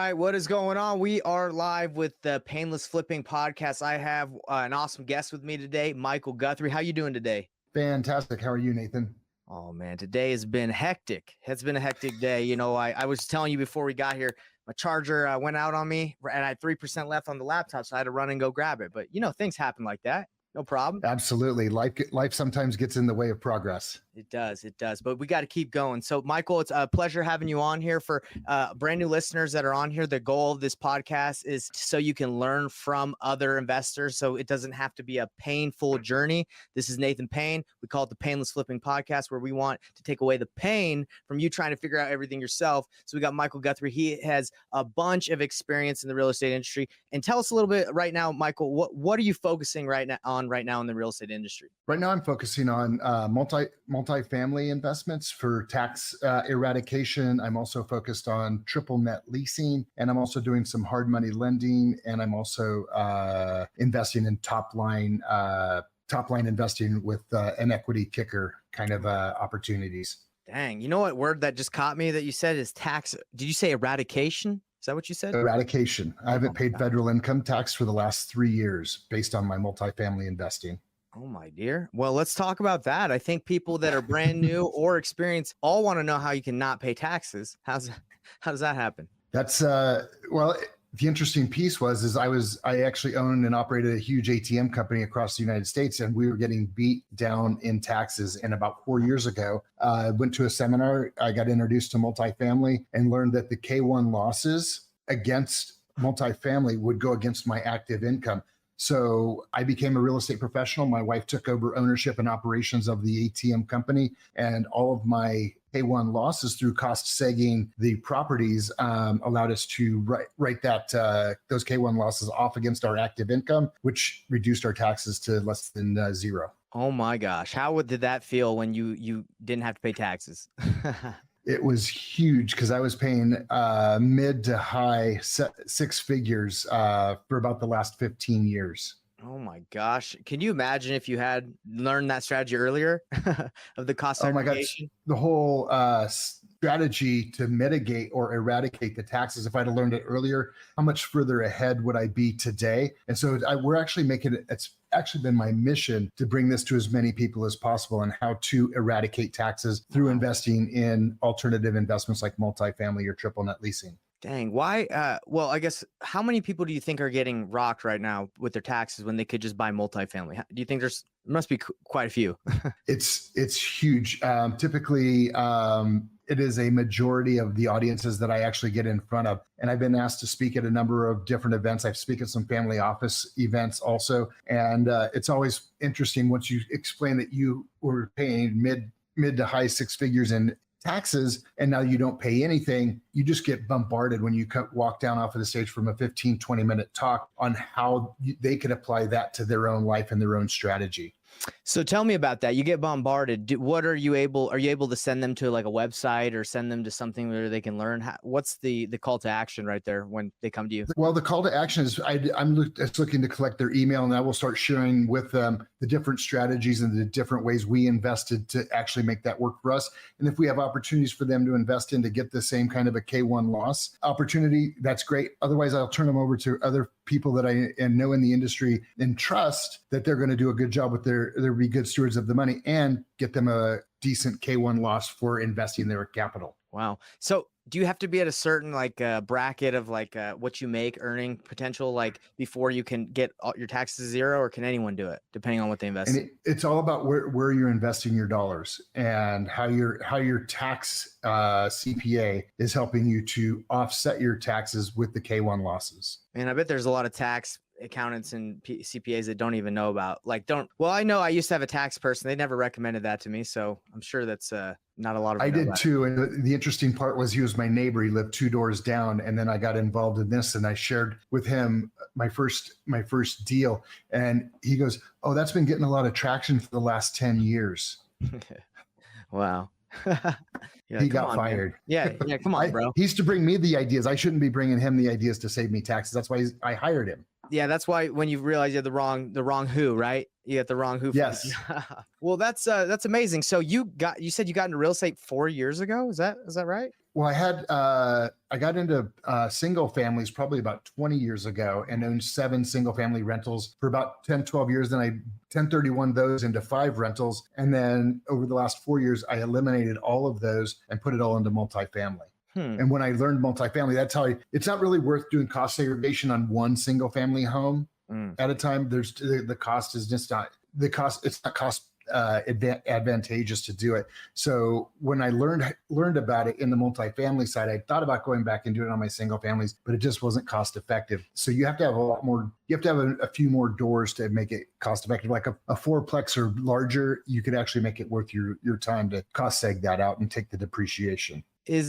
right, what is going on? We are live with the Payneless Flipping Podcast. I have an awesome guest with me today, Michael Guthrie. How you doing today? Fantastic. How are you, Nathan? Oh man, today has been hectic. It's been a hectic day. You know, I was telling you before we got here, my charger went out on me and I had 3% left on the laptop, so I had to run and go grab it. But you know, things happen like that. No problem. Absolutely. Life sometimes gets in the way of progress. It does. But we got to keep going. So, Michael, it's a pleasure having you on here. For brand new listeners that are on here, the goal of this podcast is so you can learn from other investors. So it doesn't have to be a painful journey. This is Nathan Payne. We call it the Payneless Flipping Podcast, where we want to take away the pain from you trying to figure out everything yourself. So we got Michael Guthrie. He has a bunch of experience in the real estate industry. And tell us a little bit right now, Michael, what are you focusing right now in the real estate industry? Right now, I'm focusing on multifamily investments for tax eradication. I'm also focused on triple net leasing, and I'm also doing some hard money lending, and I'm also investing in top line investing with an equity kicker kind of opportunities. Dang, you know what word that just caught me that you said is tax? Did you say eradication? Is that what you said? Eradication. I haven't paid federal income tax for the last 3 years based on my multifamily investing. Oh my dear. Well, let's talk about that. I think people that are brand new or experienced all want to know how you can not pay taxes. How does that happen? That's the interesting piece is I actually owned and operated a huge ATM company across the United States, and we were getting beat down in taxes. And about 4 years ago, I went to a seminar. I got introduced to multifamily and learned that the K1 losses against multifamily would go against my active income. So I became a real estate professional. My wife took over ownership and operations of the ATM company, and all of my K1 losses through cost segging the properties allowed us to write that those K1 losses off against our active income, which reduced our taxes to less than zero. Oh my gosh. How did that feel when you didn't have to pay taxes? It was huge because I was paying mid to high six figures for about the last 15 years. Oh my gosh. Can you imagine if you had learned that strategy earlier of the cost segregation? The whole strategy to mitigate or eradicate the taxes, if I'd have learned it earlier, how much further ahead would I be today? And so we're actually making it, it's actually been my mission to bring this to as many people as possible and how to eradicate taxes through investing in alternative investments like multifamily or triple net leasing. Dang, why? Well, I guess how many people do you think are getting rocked right now with their taxes when they could just buy multifamily? Do you think must be quite a few? It's huge. Typically, it is a majority of the audiences that I actually get in front of. And I've been asked to speak at a number of different events. I've spoken at some family office events also. And it's always interesting once you explain that you were paying mid to high six figures in taxes, and now you don't pay anything. You just get bombarded when you walk down off of the stage from a 15, 20-minute talk on how they could apply that to their own life and their own strategy. So tell me about that. You get bombarded. What are you able to send them to like a website or send them to something where they can learn? What's the call to action right there when they come to you? Well, the call to action is I'm looking to collect their email, and I will start sharing with them the different strategies and the different ways we invested to actually make that work for us. And if we have opportunities for them to invest in to get the same kind of a K1 loss opportunity, that's great. Otherwise, I'll turn them over to other people that I know in the industry and trust that they're going to do a good job with they'll be good stewards of the money and get them a decent K1 loss for investing their capital. Wow. So do you have to be at a certain bracket of what you make earning potential before you can get your taxes zero, or can anyone do it depending on what they invest? And it's all about where you're investing your dollars and how your tax CPA is helping you to offset your taxes with the K1 losses. And I bet there's a lot of tax accountants and CPAs that don't even know about I know I used to have a tax person. They never recommended that to me. So I'm sure that's not a lot of. I did too. And the interesting part was he was my neighbor. He lived 2 doors down. And then I got involved in this and I shared with him my first deal. And he goes, "Oh, that's been getting a lot of traction for the last 10 years. Wow. He got fired. Yeah. Come on, bro. He used to bring me the ideas. I shouldn't be bringing him the ideas to save me taxes. That's why I hired him. Yeah, that's why when you realize you have the wrong who, right? You got the wrong who. Yes. Well, that's amazing. So you said you got into real estate 4 years ago. Is that right? Well, I got into single families probably about 20 years ago and owned 7 single family rentals for about 10, 12 years. Then I 1031 those into 5 rentals. And then over the last 4 years, I eliminated all of those and put it all into multifamily. And when I learned multifamily, that's how it's not really worth doing cost segregation on one single family home at a time. There's the cost is just not the cost. It's not cost advantageous to do it. So when I learned about it in the multifamily side, I thought about going back and doing it on my single families, but it just wasn't cost effective. So you have to have a lot more, you have to have a few more doors to make it cost effective. Like a 4-plex or larger, you could actually make it worth your time to cost seg that out and take the depreciation.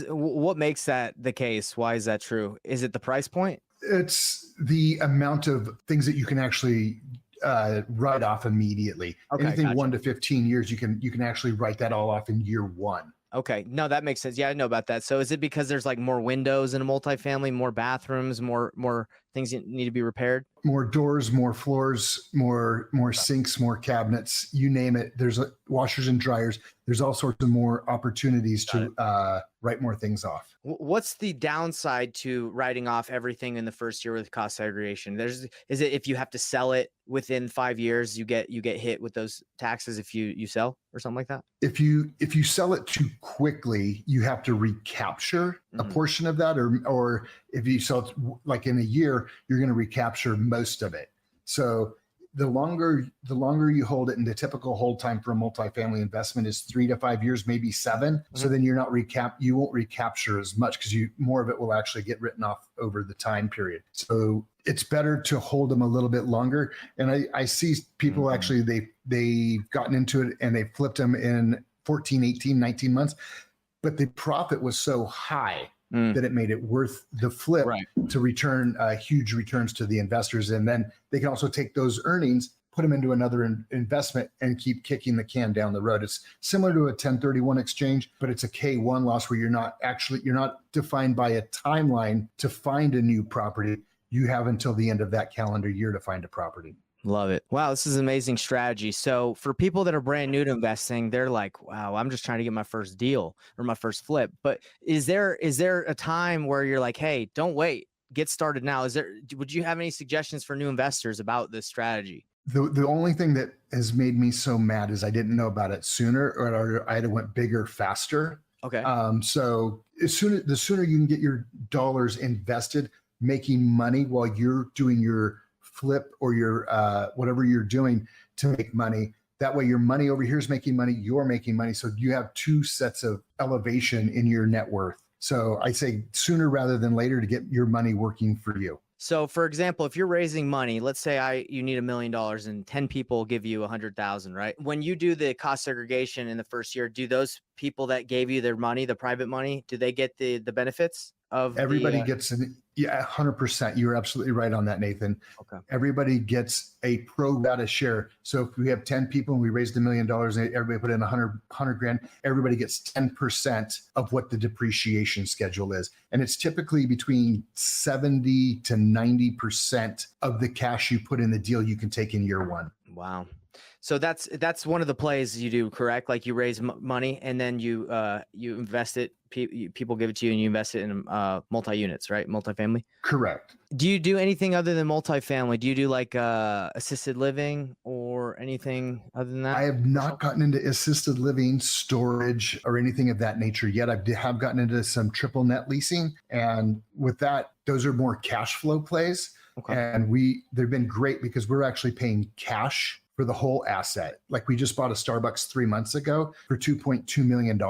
What makes that the case? Why is that true? Is it the price point? It's the amount of things that you can actually write off immediately. Okay, anything gotcha. 1 to 15 years, you can actually write that all off in year 1. Okay. No, that makes sense. Yeah, I know about that. So is it because there's like more windows in a multifamily, more bathrooms, more things that need to be repaired? More doors, more floors, more sinks, more cabinets, you name it. There's washers and dryers. There's all sorts of more opportunities to write more things off. What's the downside to writing off everything in the first year with cost segregation? Is it if you have to sell it within 5 years, you get hit with those taxes if you sell or something like that? If you sell it too quickly, you have to recapture a portion of that, or if you sell it like in a year, you're going to recapture most of it. So the longer you hold it, and the typical hold time for a multifamily investment is 3 to 5 years, maybe 7. So then you're not you won't recapture as much because more of it will actually get written off over the time period. So it's better to hold them a little bit longer. And I see people actually, they've gotten into it and they flipped them in 14, 18, 19 months, but the profit was so high that it made it worth the flip to return huge returns to the investors. And then they can also take those earnings, put them into another investment and keep kicking the can down the road. It's similar to a 1031 exchange, but it's a K1 loss where you're not defined by a timeline to find a new property. You have until the end of that calendar year to find a property. Love it. Wow, this is an amazing strategy. So for people that are brand new to investing, they're like, wow, I'm just trying to get my first deal or my first flip. But is there a time where you're like, hey, don't wait, get started now? Would you have any suggestions for new investors about this strategy? The only thing that has made me so mad is I didn't know about it sooner, or I had went bigger faster. Okay. So the sooner you can get your dollars invested, making money while you're doing your flip or your whatever you're doing to make money. That way your money over here is making money, you're making money. So you have 2 sets of elevation in your net worth. So I say sooner rather than later to get your money working for you. So for example, if you're raising money, let's say you need $1 million and 10 people give you 100,000, right? When you do the cost segregation in the first year, do those people that gave you their money, the private money, do they get the benefits of everybody gets an 100%. You're absolutely right on that, Nathan. Okay. Everybody gets a pro rata share. So if we have 10 people and we raised $1 million and everybody put in 100 grand, everybody gets 10% of what the depreciation schedule is. And it's typically between 70 to 90% of the cash you put in the deal you can take in year 1. Wow. So that's one of the plays you do, correct? Like you raise money and then you invest it. People give it to you and you invest it in multi-units, right? Multifamily. Correct. Do you do anything other than multifamily? Do you do like assisted living or anything other than that? I have not gotten into assisted living, storage, or anything of that nature yet. I have gotten into some triple net leasing, and with that, those are more cash flow plays. Okay. And they've been great because we're actually paying cash for the whole asset. Like we just bought a Starbucks 3 months ago for $2.2 million,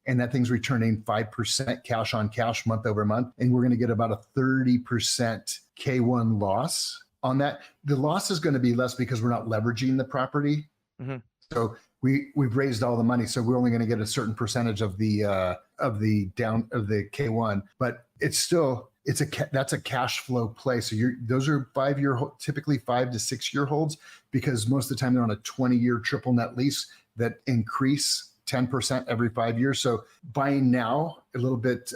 and that thing's returning 5% cash on cash month over month. And we're going to get about a 30% K1 loss on that. The loss is going to be less because we're not leveraging the property. Mm-hmm. So we've raised all the money. So we're only going to get a certain percentage of the K1, but it's still, that's a cash flow play. So those are typically 5 to 6 year holds, because most of the time they're on a 20-year triple net lease that increase 10% every 5 years. So buying now a little bit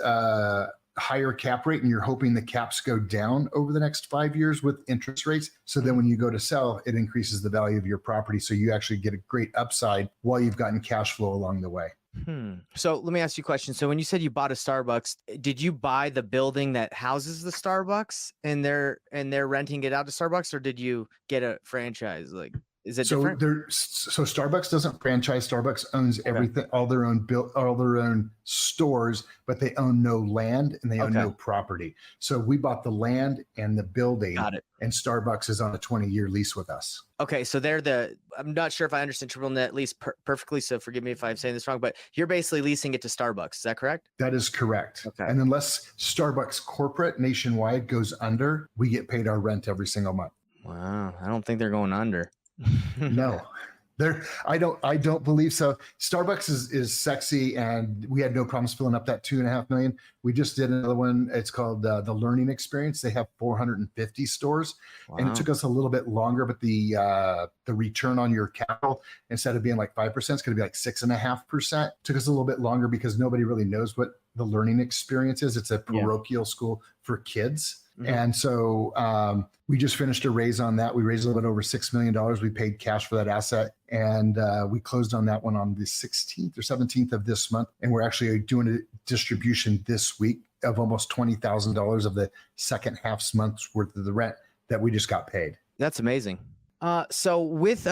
higher cap rate, and you're hoping the caps go down over the next 5 years with interest rates. So then when you go to sell, it increases the value of your property. So you actually get a great upside while you've gotten cash flow along the way. So let me ask you a question. So when you said you bought a Starbucks, did you buy the building that houses the Starbucks and they're renting it out to Starbucks, or did you get a franchise? Like, is it different? So Starbucks doesn't franchise. Starbucks owns Okay. everything, all their own stores, but they own no land and they own no property. So we bought the land and the building. Got it. And Starbucks is on a 20-year lease with us. Okay, so I'm not sure if I understand triple net lease perfectly, so forgive me if I'm saying this wrong, but you're basically leasing it to Starbucks. Is that correct? That is correct. Okay. And unless Starbucks corporate nationwide goes under, we get paid our rent every single month. Wow, I don't think they're going under. No. I don't believe so. Starbucks is sexy, and we had no problems filling up that $2.5 million. We just did another one. It's called the Learning Experience. They have 450 stores, and it took us a little bit longer. But the return on your capital, instead of being like 5%, it's going to be like 6.5%. Took us a little bit longer because nobody really knows what the Learning Experience is. It's a parochial school for kids. Mm-hmm. And so we just finished a raise on that. We raised a little bit over $6 million. We paid cash for that asset. And we closed on that one on the 16th or 17th of this month. And we're actually doing a distribution this week of almost $20,000 of the second half's month's worth of the rent that we just got paid. That's amazing. So with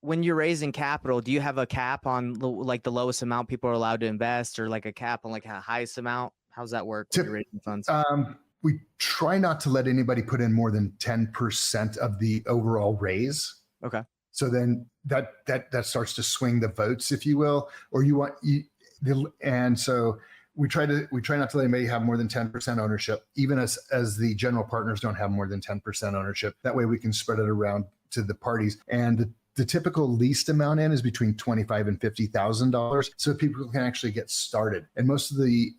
when you're raising capital, do you have a cap on like the lowest amount people are allowed to invest, or like a cap on like a highest amount? How's that work when you're raising funds? We try not to let anybody put in more than 10% of the overall raise. Okay. So then that starts to swing the votes, if you will, and so we try not to let anybody have more than 10% ownership, even as the general partners don't have more than 10% ownership. That way we can spread it around to the parties. And the typical least amount in is between $25,000 and $50,000, so people can actually get started. And most of the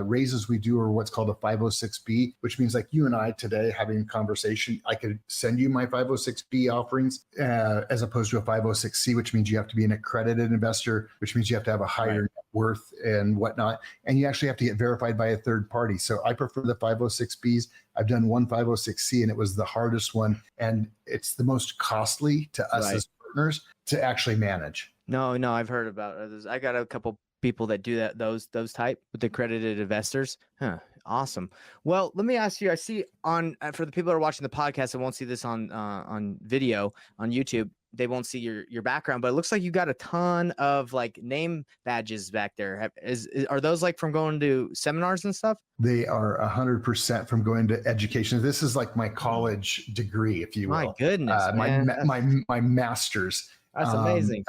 raises we do are what's called a 506B, which means like you and I today having a conversation, I could send you my 506B offerings as opposed to a 506C, which means you have to be an accredited investor, which means you have to have a higher net worth and whatnot. And you actually have to get verified by a third party. So I prefer the 506Bs. I've done one 506C, and it was the hardest one. And it's the most costly to us as partners to actually manage. No, I've heard about others. I got a couple people that do that, those type with accredited investors. Awesome. Well, let me ask you, I see on, for the people that are watching the podcast and won't see this on video on YouTube, they won't see your background, but it looks like you got a ton of like name badges back there. Are those like from going to seminars and stuff? They are 100% from going to education. This is like my college degree, if you will. My goodness, my master's. That's amazing.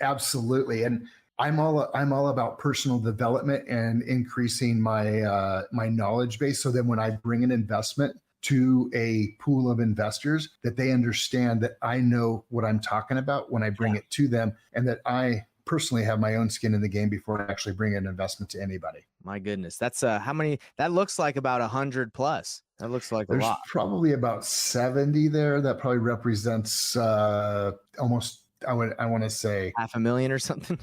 Absolutely. And I'm all about personal development and increasing my my knowledge base. So then when I bring an investment to a pool of investors, that they understand that I know what I'm talking about when I bring it to them, and that I personally have my own skin in the game before I actually bring an investment to anybody. My goodness. That's how many? That looks like about 100 plus. That looks like a lot. Probably about 70 there. That probably represents almost, I want to say $500,000 or something.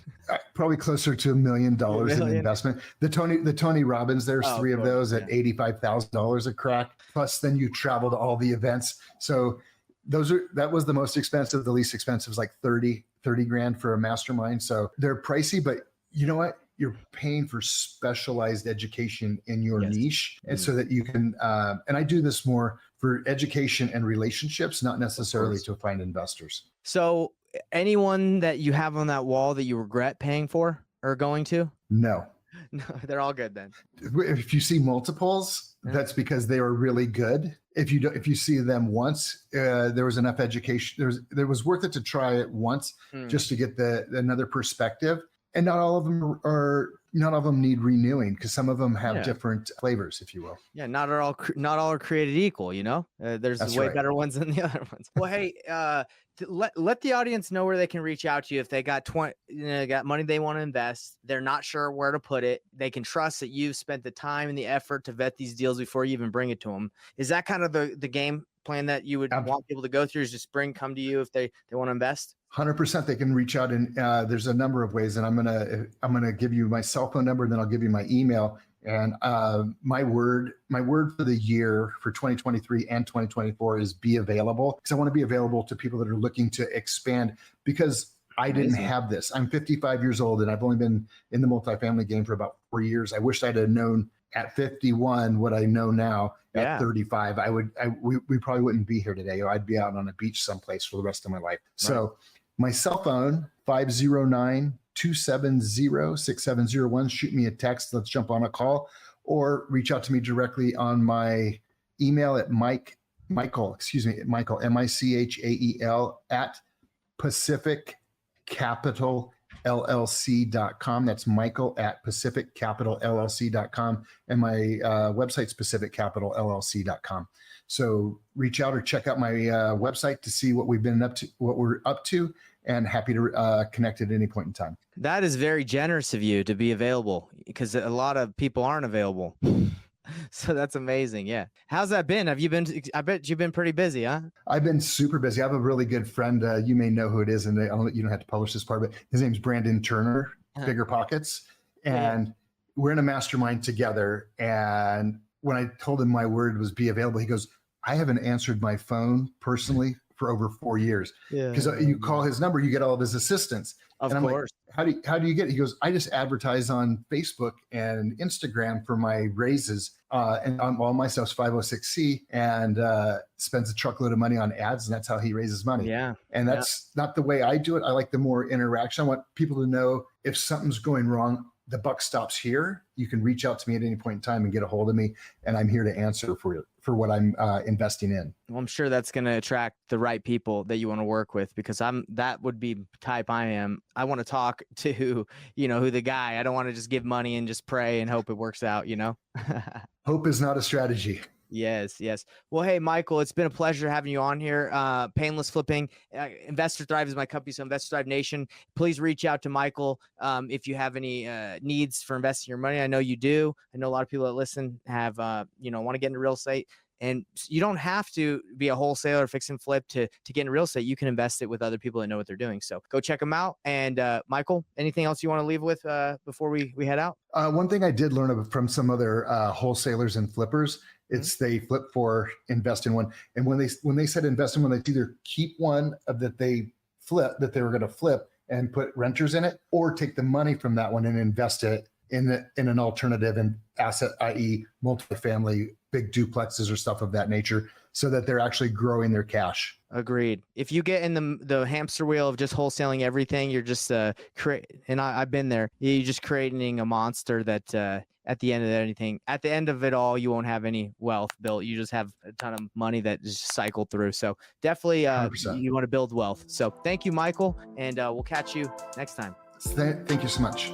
Probably closer to $1 million in investment. The Tony Robbins, there's three of those at $85,000 a crack. Plus, then you travel to all the events. So that was the most expensive. The least expensive was like 30 grand for a mastermind. So they're pricey, but you know what? You're paying for specialized education in your niche. And so that you can, and I do this more for education and relationships, not necessarily to find investors. So anyone that you have on that wall that you regret paying for or going to? No, they're all good then. If you see multiples, that's because they were really good. If you see them once, there was enough education. There was worth it to try it once just to get another perspective. And not all of them need renewing, because some of them have different flavors, if you will. Yeah, not all are created equal. You know, there's way better ones than the other ones. Well, hey, let the audience know where they can reach out to you if they got got money they want to invest. They're not sure where to put it. They can trust that you've spent the time and the effort to vet these deals before you even bring it to them. Is that kind of the game plan that you would want people to go through? Is just come to you if they want to invest? 100%. They can reach out, and there's a number of ways. And I'm gonna give you my cell phone number, and then I'll give you my email. And my word for the year for 2023 and 2024 is be available, because I want to be available to people that are looking to expand, because I didn't have this. I'm 55 years old and I've only been in the multifamily game for about 4 years. I wish I'd have known at 51 what I know now at 35. We probably wouldn't be here today. I'd be out on a beach someplace for the rest of my life. So my cell phone, 509-270-6701. Shoot me a text. Let's jump on a call or reach out to me directly on my email at Michael, Michael, at PacificCapitalLLC.com. That's Michael at PacificCapitalLLC.com. And my website's PacificCapitalLLC.com. So reach out or check out my website to see what we're up to, and happy to connect at any point in time. That is very generous of you to be available, because a lot of people aren't available. So that's amazing. Yeah. How's that been? I bet you've been pretty busy, huh? I've been super busy. I have a really good friend. You may know who it is, and you don't have to publish this part, but his name's Brandon Turner, Bigger Pockets. And we're in a mastermind together. And when I told him my word was be available, he goes, I haven't answered my phone personally for over 4 years. Because you call his number, you get all of his assistants. Of course. Like, how do you get it? He goes, I just advertise on Facebook and Instagram for my raises. And all my stuff's 506c, and spends a truckload of money on ads, and that's how he raises money. Yeah. And that's not the way I do it. I like the more interaction. I want people to know if something's going wrong, the buck stops here. You can reach out to me at any point in time and get a hold of me, and I'm here to answer for what I'm investing in. Well, I'm sure that's going to attract the right people that you want to work with, because that would be type I am. I want to talk to, who the guy. I don't want to just give money and just pray and hope it works out, Hope is not a strategy. Yes. Well, hey, Michael, it's been a pleasure having you on here. Payneless Flipping, Investor Thrive is my company, so Investor Thrive Nation. Please reach out to Michael if you have any needs for investing your money. I know you do. I know a lot of people that listen have, want to get into real estate. And you don't have to be a wholesaler, fix and flip to get into real estate. You can invest it with other people that know what they're doing. So go check them out. And Michael, anything else you want to leave with before we head out? One thing I did learn from some other wholesalers and flippers, it's they flip for invest in one. And when they said invest in one, they either keep one that they were going to flip and put renters in it, or take the money from that one and invest it in an alternative and asset, i.e. multifamily, big duplexes or stuff of that nature, so that they're actually growing their cash. Agreed. If you get in the hamster wheel of just wholesaling everything, you're just and I've been there. You're just creating a monster that at the end of it all, you won't have any wealth built. You just have a ton of money that is cycled through. So definitely you want to build wealth. So thank you, Michael, and we'll catch you next time. Thank you so much.